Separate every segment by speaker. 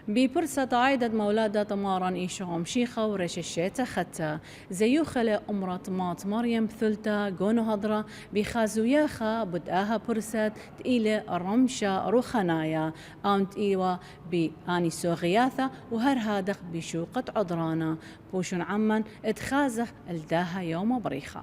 Speaker 1: ببرسة عايدة مولادة طمارا إيشهم شيخة ورش الشيتا ختا زيوخلة أمرة مات مريم ثلتا جونو هضرة بخازوياخا بدآها برسة تقيلة الرمشة روخنايا أونت إيوة بآني سوغياثة وهر هادخ بشوقة عذرانا بوشن عمن اتخازخ الداها يوم بريخة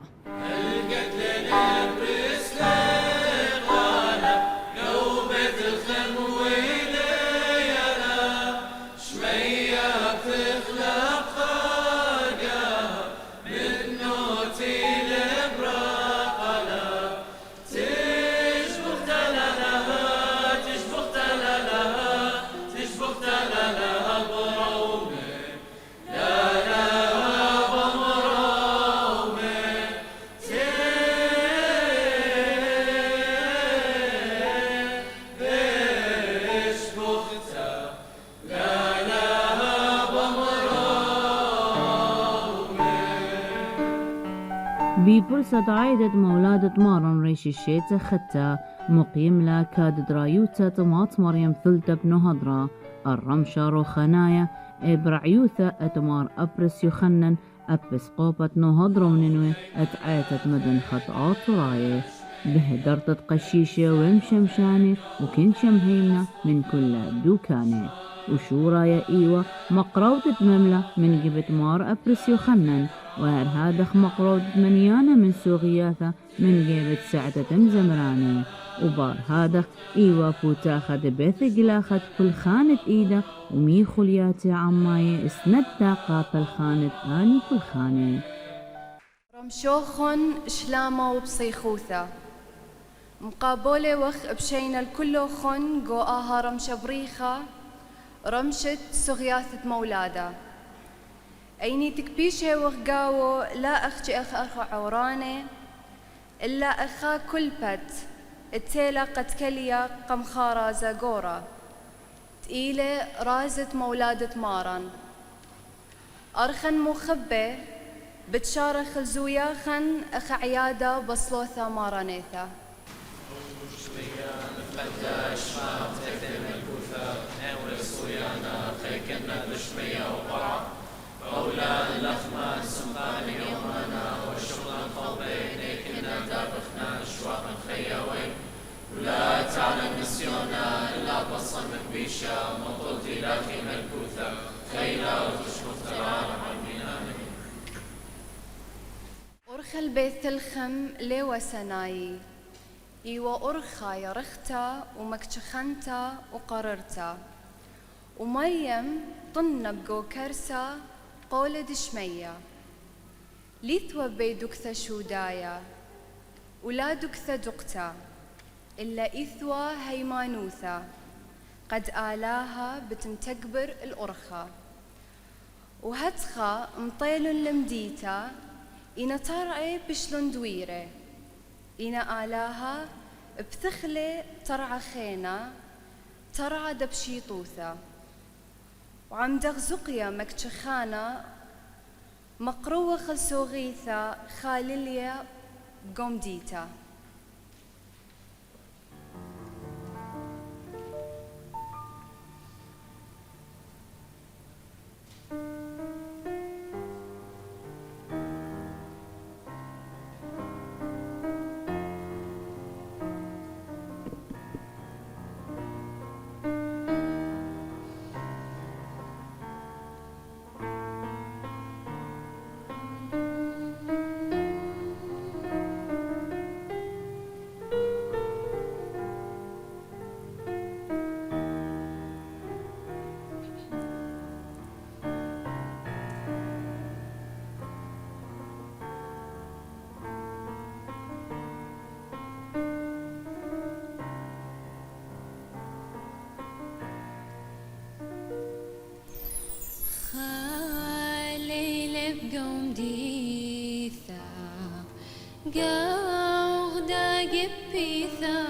Speaker 1: ببرسة عايدة مولادة مارن ريش الشيتا ختا مقيم لا كاد درايوتا طماط مريم ثلتا بن هضرة الرمشة روخنايا إبرعيوثا أتمار أبرس يخنن أبس قوبة نهضرة وننوي أتعاتت مدن خطأات رايه بهدرت قشيشة ومشمشاني وكن شمهيمنا من كل دوكاني وشورا يا إيوة مقروضة مملة من جبت مار أبرس يخنن وهر هادخ مقروضة منيانة من سوغياثة من جيبت سعدة زمراني وبار هادخ إيوة فوتاخة بيث قلاخت كل خانة إيدة ومي خلياتي عماي اسندتا قابل خانة آني كل خانة
Speaker 2: رمشوخن شلامة وبصيخوثة مقابولة وخ بشينا الكلوخن قوآها رمشة بريخة رمشة سغياثة مولادة أيني تكبيشة وغقاوو لا أخجي أخ عوراني إلا أخا كل بت التيلة قد كليا قمخارة زاقورة تقيلة رازة مولادة مارن أرخن مخبة بتشارخ الزوياخن أخ عيادة بصلوثة مارانيثة
Speaker 3: قولا لخما سمقان يومنا وشغلا قلبي كنا دابخنا شواقا خياوي ولا تعلم نسيونا إلا بصا مكبيشة مطلتي لكي ملكوثة خيلا وتشكف ترارة عميناني
Speaker 2: أرخل بيت الخم ليوة سناي إيوة أرخا يرختا ومكشخنتا وقررتا ومريم طنب جو كرسا قول دشمية ليثوى بيدكثة شودايا ولا دكثة دقتا إلا إثوى هيمانوثا قد آلاها بتنتكبر الأرخة وهتخا مطيل لمديتا إنا ترعي بشلون دويرة إنا آلاها بثخلة ترعى خينا ترعى دبشيطوثا وعم دغزقيا مكتشخانا مقروة خلسوغيثا خالليا قومديتا
Speaker 4: قاغدا قبيثا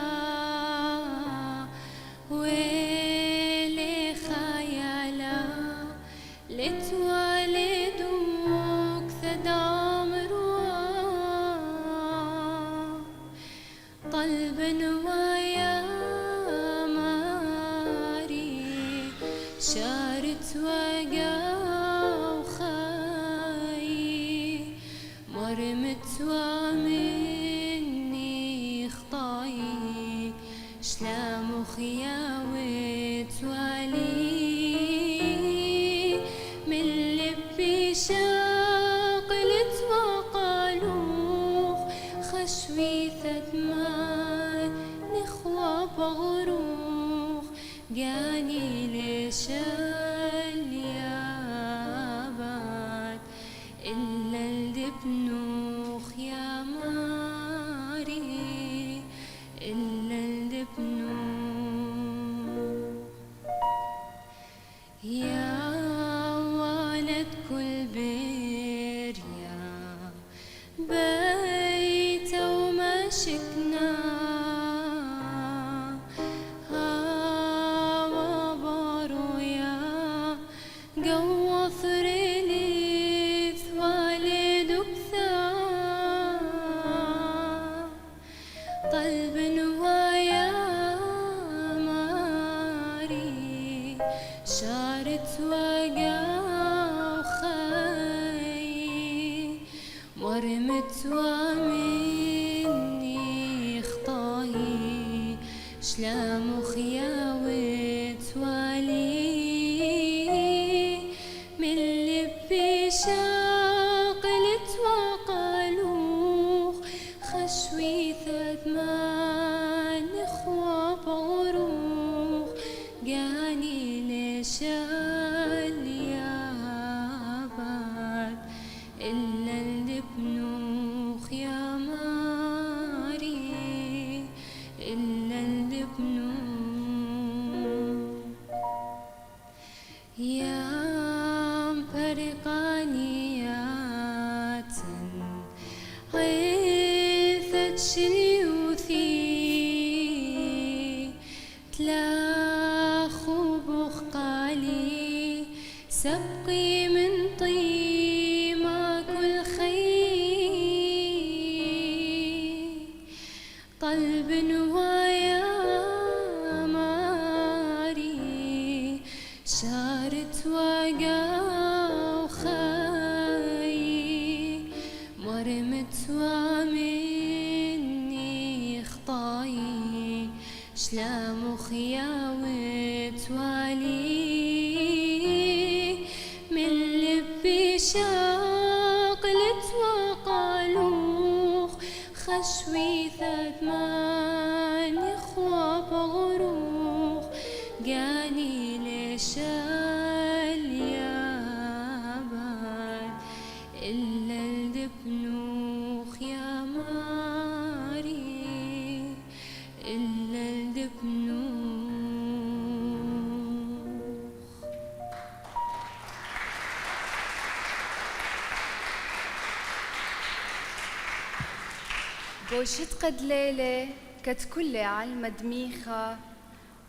Speaker 4: ويلي خيالا لتوالد ثدام روا طلب ويا ماري شارت وقاو خاي مرمت ومني خطاي شلام خياوت والي من لبي شاقلت وقالوخ خشوي ثتمان نخوى بغروخ جاني ليش اليابات إلا الدبنوخ يا ماري إلا الدبنوخ يا ولد كل بير يا بيت وما شكنا قوفر ليث والدك قلب ويا ماري شارت وقاو خاي مرمت ومني خطاي شلام خياوت والي شاقلت وقالوخ خشوي ثمان نخوى بغروخ جاني ليش اليابات إلا الدبنوخ يا ماري إلا الدبنوخ يا فرقانيات غيثت شليوثي تلاخو بخقالي سبقي من طيما كل خي قلب ويا ماري شارت وقاو خاي مرمت ومني خطاي شلام خياوت والي من لبي شاقلت وقالوخ خشوي ثمان يخوى بغروخ جاني ليش اليابات إلا الدبنوخ يا ماري إلا الدبنوخ.
Speaker 2: بوشت قد ليلة كت كل علم دميخة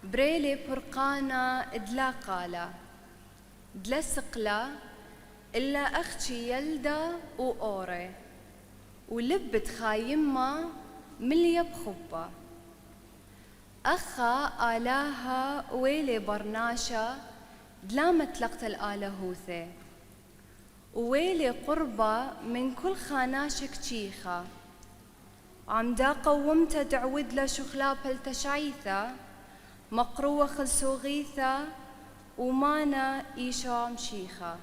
Speaker 2: بريلي برقانا ادلا قالا دلا سقلا إلا أختي يلدا وأوري ولبت خايمة مليا بخبة أخا آلاها ويلي برناشا دلا متلقت الآلهوثة وويلي قربة من كل خاناشك تشيخة عمدا قومت دعود لشخلا بلتشعيثة مقروة خلسوغيثة ومانا إيشا مشيخة.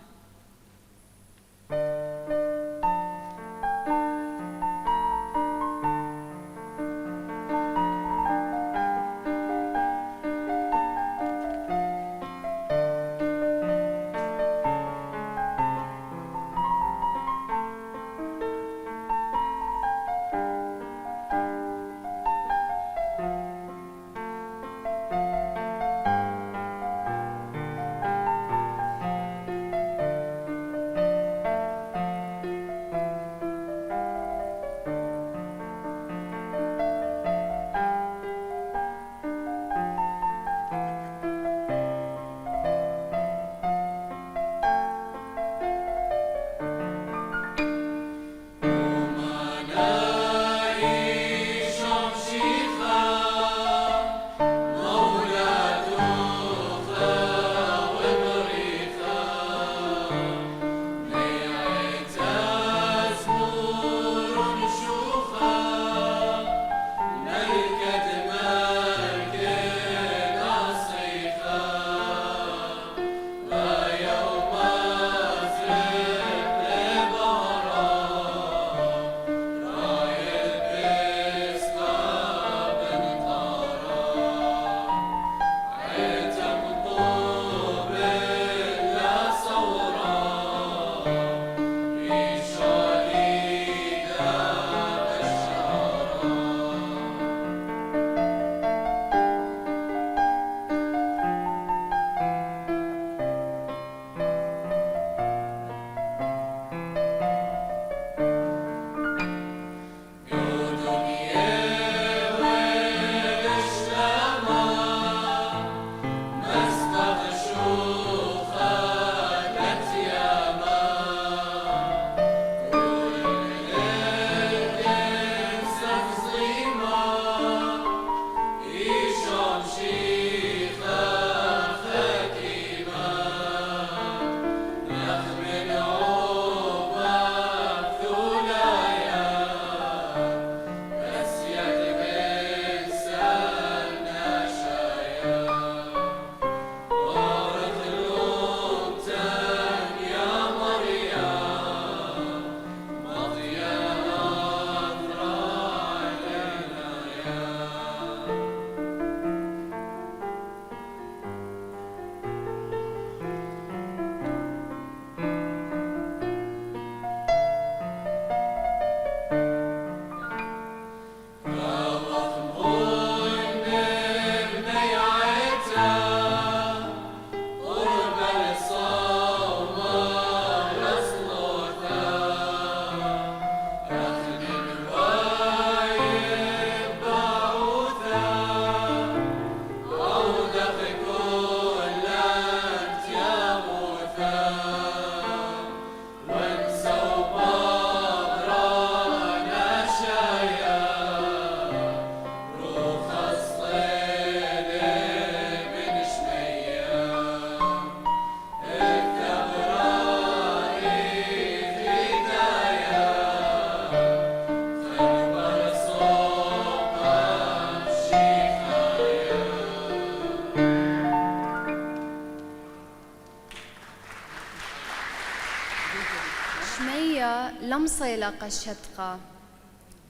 Speaker 2: صيلة قشتقة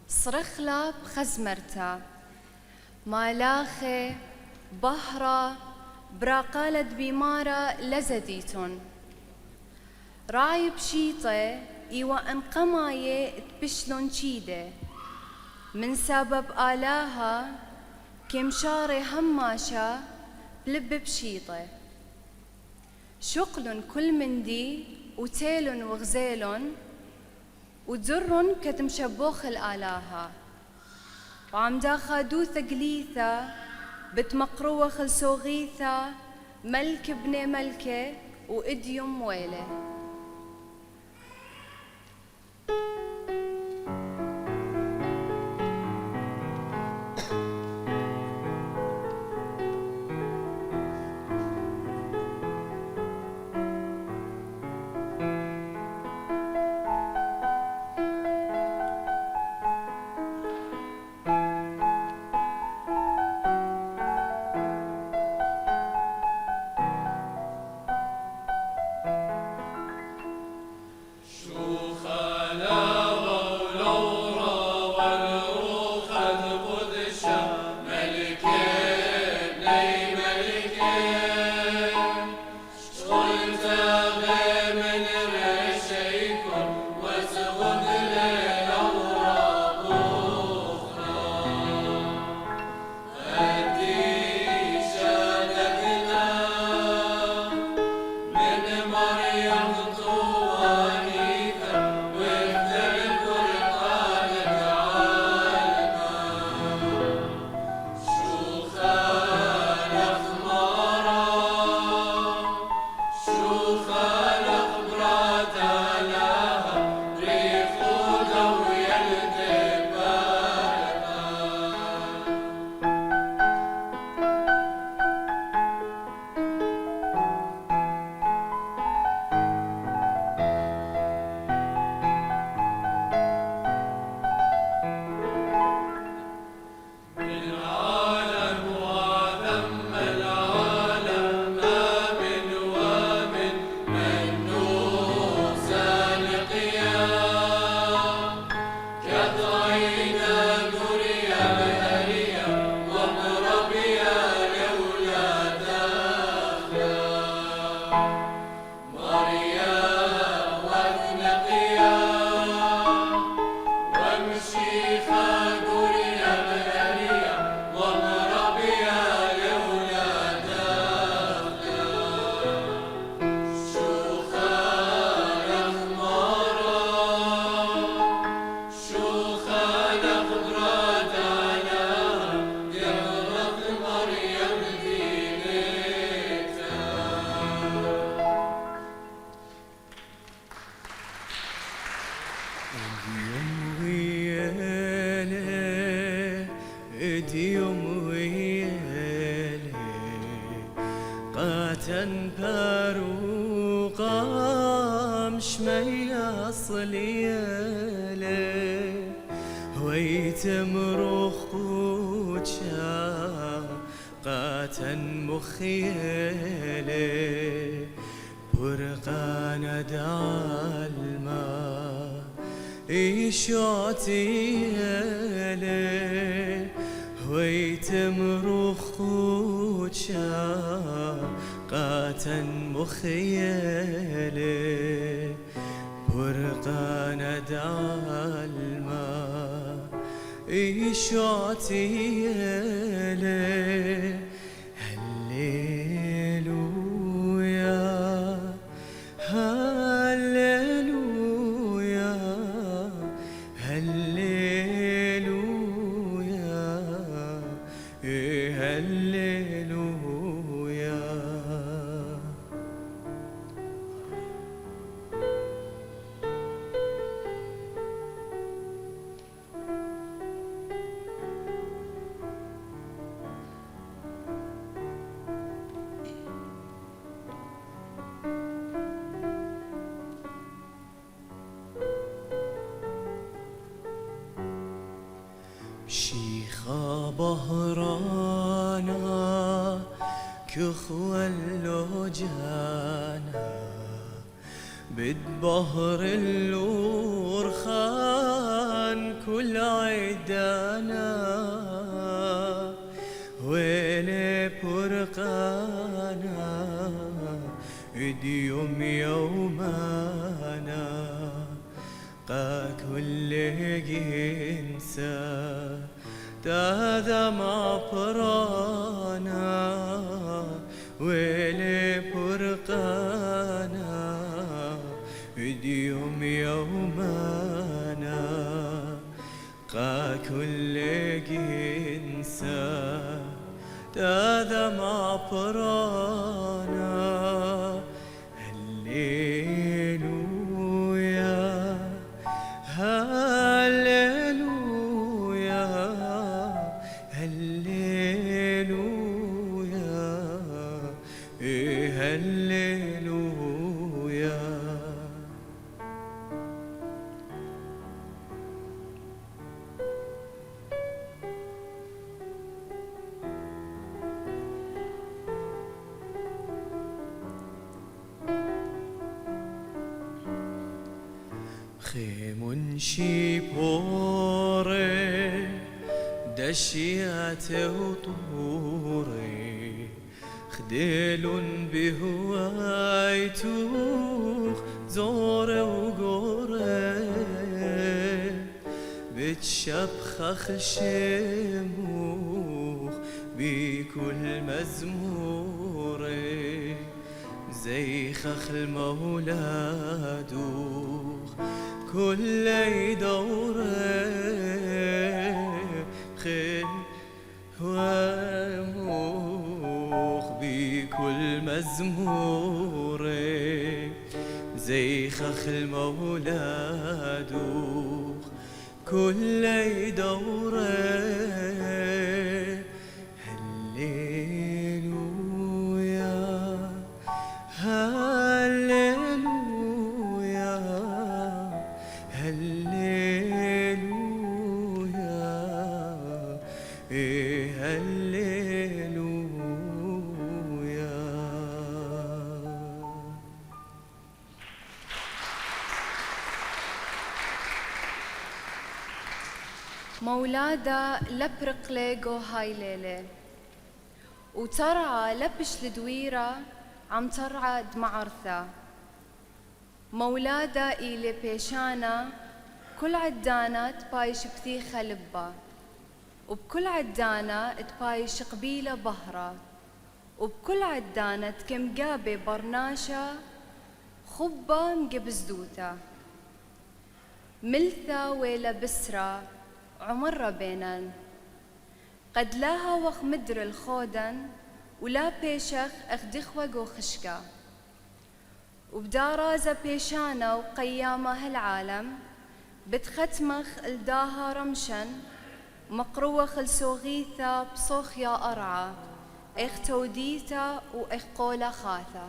Speaker 2: صرخلا بخزمرتا مالاخي بهرة براقالة بيمارة لزديتون رايب شيطة إيوا أنقماية تبشلون شيدة من سبب آلاها كمشاري هماشا بلب بشيطة شقل كل مندي وتيل وغزيل وتزر كتمشبوخ الآلاها وعم داخا دوثة قليثة بتمقروة خلسوغيثة ملك ابن ملكة وإديم ويله
Speaker 5: شيخة بهرانا كخوة اللوجانا بد بهر اللور خان كل عدانا ويلي برقانا يوم يومانا قا كل ينسى تاذا ما برانا ويلي برقانا يوم يومانا قا كل ينسى تاذا ما برانا هللويا هللويا هللويا هللويا خيم شيبوري دشيات وطوري خديل بهوايتوخ زور وقوري بتشبخخ شموخ بكل مزموري زي خخ المولادوخ كل يدوري خير وموخ بكل مزموري زي خخ المولادوخ كل يدوري هللويا هللويا هللويا هللويا.
Speaker 2: مولادا لبرق ليجو هاي ليلة وترعى لبش لدويرة عم ترعى دمعرثة مولادا إلي بيشانا كل عدانة تبايش بثيخة لبة وبكل عدانة تبايش قبيلة بهرة وبكل عدانة كمقابة برناشة خبة مقبزدوتا ملثة ويلا بسرة عمرة بينان قد لاها وخ مدر الخودن ولا بيشخ اخدخوق وخشكا وبدارازة بيشانة وقيامة هالعالم بتختمخ الداها رمشن مقروة خلسوغيثة بصوخيا أرعى إخ توديتا وإخ قولة خاثة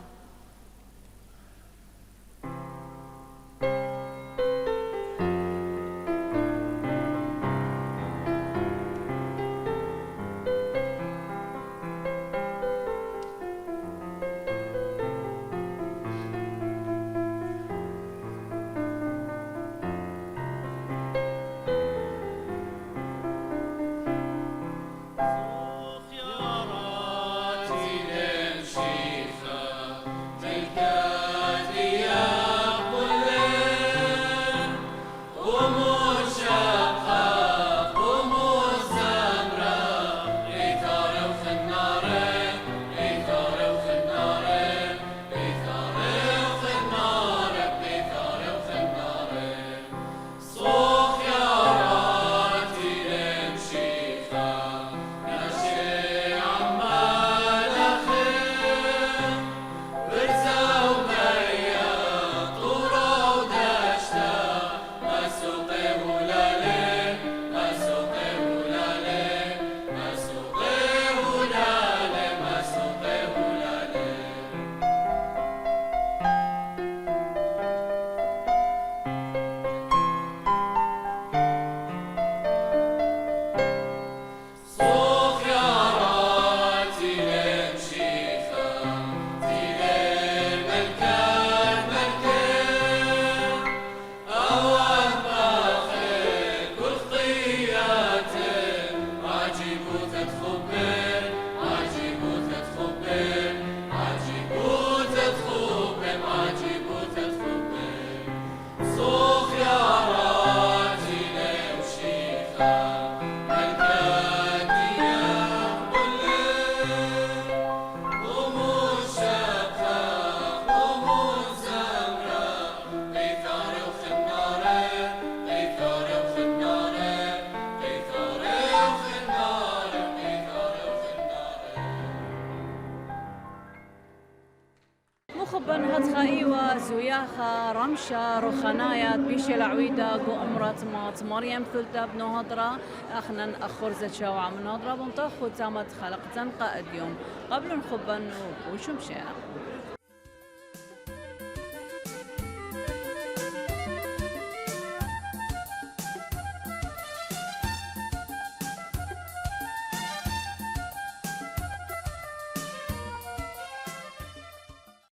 Speaker 1: خبن هتخا إيوا زوياخا رمشا رخنايا بيش العويدة قو أمرت مات مريم ثلتا بنو هضرة أخنا أخر زتشاوع من هضرة بمطاخو تامت خلق تنقى اليوم قبل خبن وشمشا